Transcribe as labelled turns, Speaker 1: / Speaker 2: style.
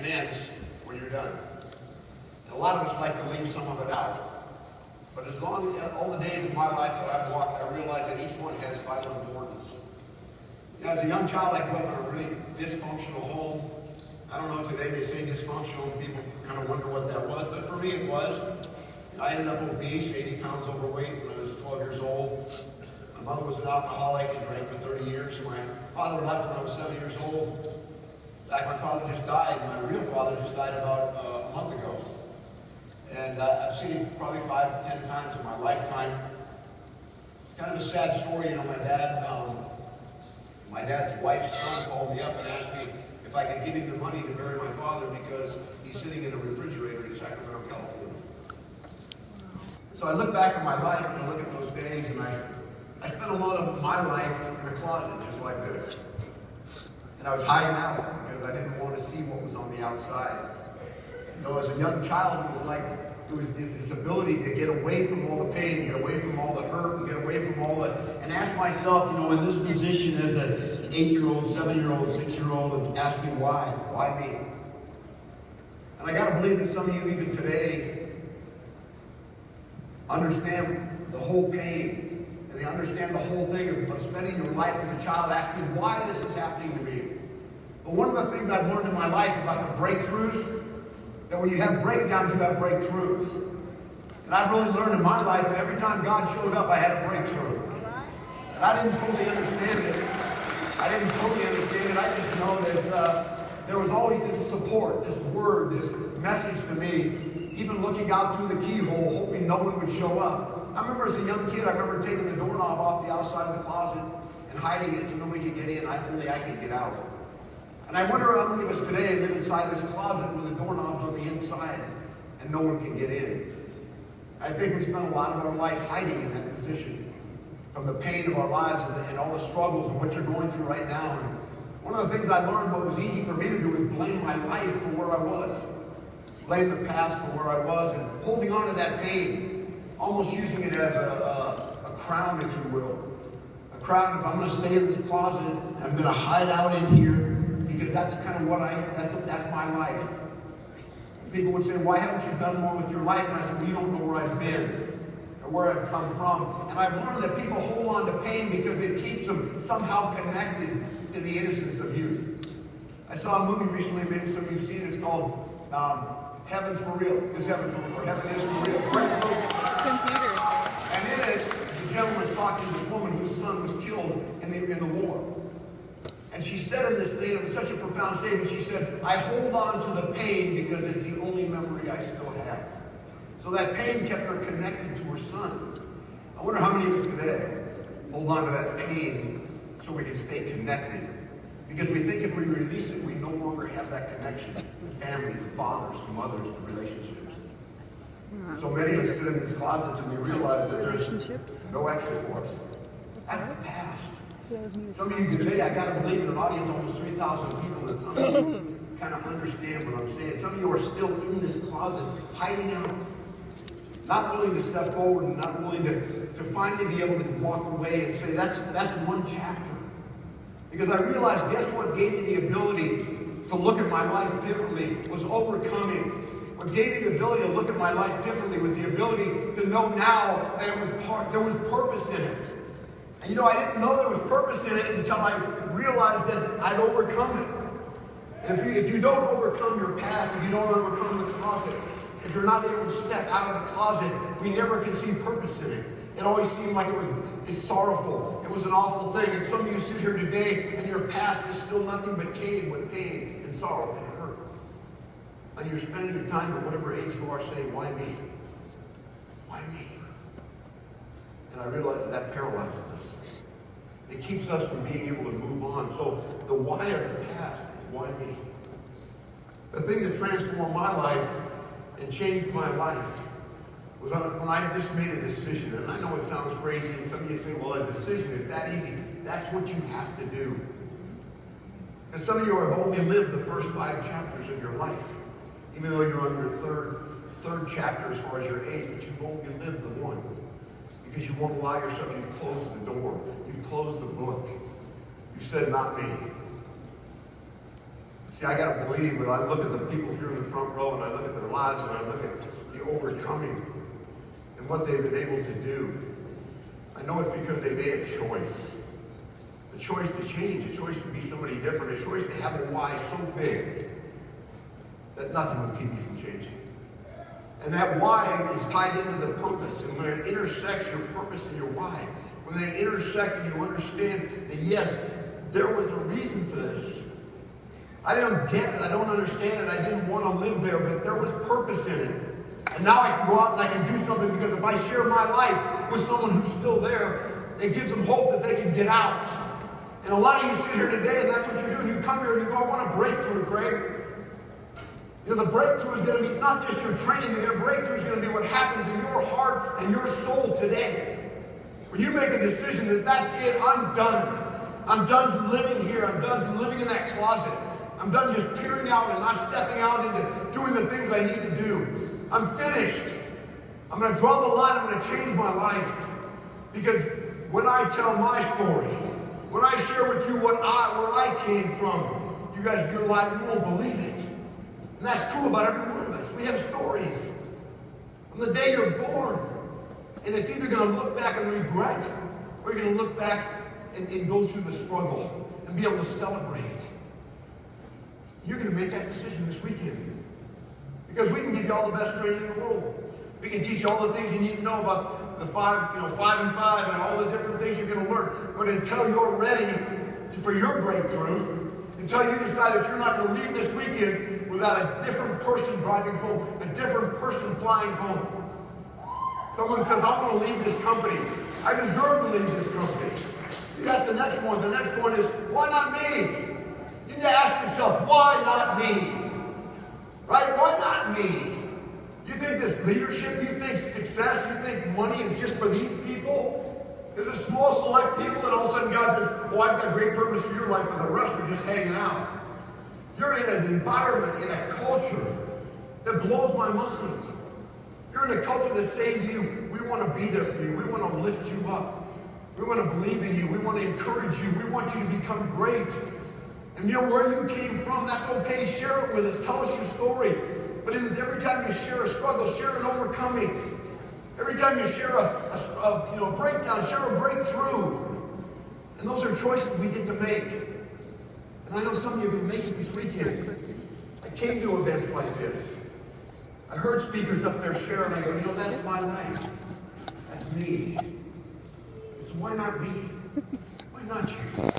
Speaker 1: and ends when you're done. And a lot of us like to leave some of it out. But as long as all the days of my life that I've walked, I realize that each one has vital importance. You know, as a young child, I grew up in a really dysfunctional home. I don't know, today they say dysfunctional, and people kind of wonder what that was, but for me it was. I ended up obese, 80 pounds overweight when I was 12 years old. My mother was an alcoholic and drank for 30 years. My father left when I was 7 years old. In fact, my father just died. My real father just died about a month ago. And I've seen him probably 5 to 10 times in my lifetime. Kind of a sad story, you know, my dad's wife's son called me up and asked me if I could give him the money to bury my father because he's sitting in a refrigerator in Sacramento, California. So I look back at my life and I look at those days, and I spent a lot of my life in a closet just like this. And I was hiding out because I didn't want to see what was on the outside. You know, as a young child, it was this ability to get away from all the pain, get away from all the hurt, and get away from all the, and ask myself, you know, in this position as an 8-year-old, 7-year-old, 6-year-old, and ask me why? Why me? And I got to believe that some of you even today understand the whole pain, and they understand the whole thing of spending your life as a child asking why this is happening to me. But one of the things I've learned in my life about the breakthroughs, that when you have breakdowns, you have breakthroughs. And I've really learned in my life that every time God showed up, I had a breakthrough. And I didn't totally understand it. I just know that there was always this support, this word, this message to me, even looking out through the keyhole, hoping no one would show up. I remember as a young kid, I remember taking the doorknob off the outside of the closet and hiding it so nobody could get in. Only I could get out. And I wonder how many of us today live inside this closet with the doorknobs on the inside and no one can get in. I think we spend a lot of our life hiding in that position from the pain of our lives and all the struggles and what you're going through right now. And one of the things I learned, what was easy for me to do, was blame my life for where I was. Blame the past for where I was and holding on to that pain, almost using it as a crown, if you will. A crown, if I'm going to stay in this closet, I'm going to hide out in here, because that's kind of what that's my life. People would say, why haven't you done more with your life? And I said, well, you don't know where I've been or where I've come from. And I've learned that people hold on to pain because it keeps them somehow connected to the innocence of youth. I saw a movie recently, maybe some of you have seen it, it's called Heaven's for Real. Is Heaven for Real? Heaven is for Real. It's in theaters. And in it, the gentleman's talking to this woman whose son was killed in the war. And she said in this thing, it was such a profound statement, she said, I hold on to the pain because it's the only memory I still have. So that pain kept her connected to her son. I wonder how many of us today hold on to that pain so we can stay connected. Because we think if we release it, we no longer have that connection to family, to fathers, to mothers, to relationships. So many of us sit in these closets and we realize that there's no exit for us. That's the past. Some of you today, I got to believe in an audience of almost 3,000 people, that some of you kind of understand what I'm saying. Some of you are still in this closet, hiding out, not willing to step forward and not willing to finally be able to walk away and say, that's one chapter. Because I realized, guess what gave me the ability to look at my life differently was overcoming. What gave me the ability to look at my life differently was the ability to know now that there was purpose in it. And you know, I didn't know there was purpose in it until I realized that I'd overcome it. And if you don't overcome your past, if you don't overcome the closet, if you're not able to step out of the closet, we never can see purpose in it. It always seemed like it's sorrowful. It was an awful thing. And some of you sit here today and your past is still nothing but pain and sorrow and hurt. And you're spending your time at whatever age you are saying, why me? Why me? And I realize that paralyzes us. It keeps us from being able to move on. So the why of the past is why me? The thing that transformed my life and changed my life was when I just made a decision. And I know it sounds crazy, and some of you say, well, a decision, it's that easy. That's what you have to do. And some of you have only lived the first 5 chapters of your life, even though you're on your third chapter as far as your age, but you've only lived the one. Because you won't allow yourself, you've closed the door, you've closed the book. You said, not me.
Speaker 2: See, I got to believe when I look at the people here in the front row and I look at their lives and I look at the overcoming and what they've been able to do, I know it's because they made a choice. A choice to change, a choice to be somebody different, a choice to have a why so big that nothing will keep you from changing. And that why is tied into the purpose. And when it intersects your purpose and your why, when they intersect and you understand that yes, there was a reason for this. I didn't get it, I don't understand it, I didn't want to live there, but there was purpose in it. And now I can go out and I can do something because if I share my life with someone who's still there, it gives them hope that they can get out. And a lot of you sit here today and that's what you're doing. You come here and you go, I want a breakthrough, Greg. You know, the breakthrough is going to be, it's not just your training, the breakthrough is going to be what happens in your heart and your soul today. When you make a decision that that's it, I'm done. I'm done living here. I'm done living in that closet. I'm done just peering out and not stepping out into doing the things I need to do. I'm finished. I'm going to draw the line. I'm going to change my life. Because when I tell my story, when I share with you where I came from, you guys, your life, you won't believe it. And that's true about every one of us. We have stories from the day you're born. And it's either going to look back and regret, or you're going to look back and go through the struggle and be able to celebrate. You're going to make that decision this weekend. Because we can give you all the best training in the world. We can teach you all the things you need to know about the 5 and 5, and all the different things you're going to learn. But until you're ready for your breakthrough, until you decide that you're not going to leave this weekend without a different person driving home, a different person flying home. Someone says, I want to leave this company. I deserve to leave this company. See, that's the next one. The next one is, why not me? You need to ask yourself, why not me? Right? Why not me? You think this leadership, you think success, you think money is just for these people? There's a small select people and all of a sudden God says, oh, I've got great purpose for your life, but the rest are just hanging out. You're in an environment, in a culture that blows my mind. You're in a culture that's saying to you, we want to be there for you. We want to lift you up. We want to believe in you. We want to encourage you. We want you to become great. And you know where you came from, that's okay. Share it with us. Tell us your story. But every time you share a struggle, share an overcoming. Every time you share a breakdown, share a breakthrough. And those are choices we get to make. And I know some of you are going to make it this weekend. I came to events like this. I heard speakers up there share, and I go, you know, that's my life. That's me. So why not me? Why not you?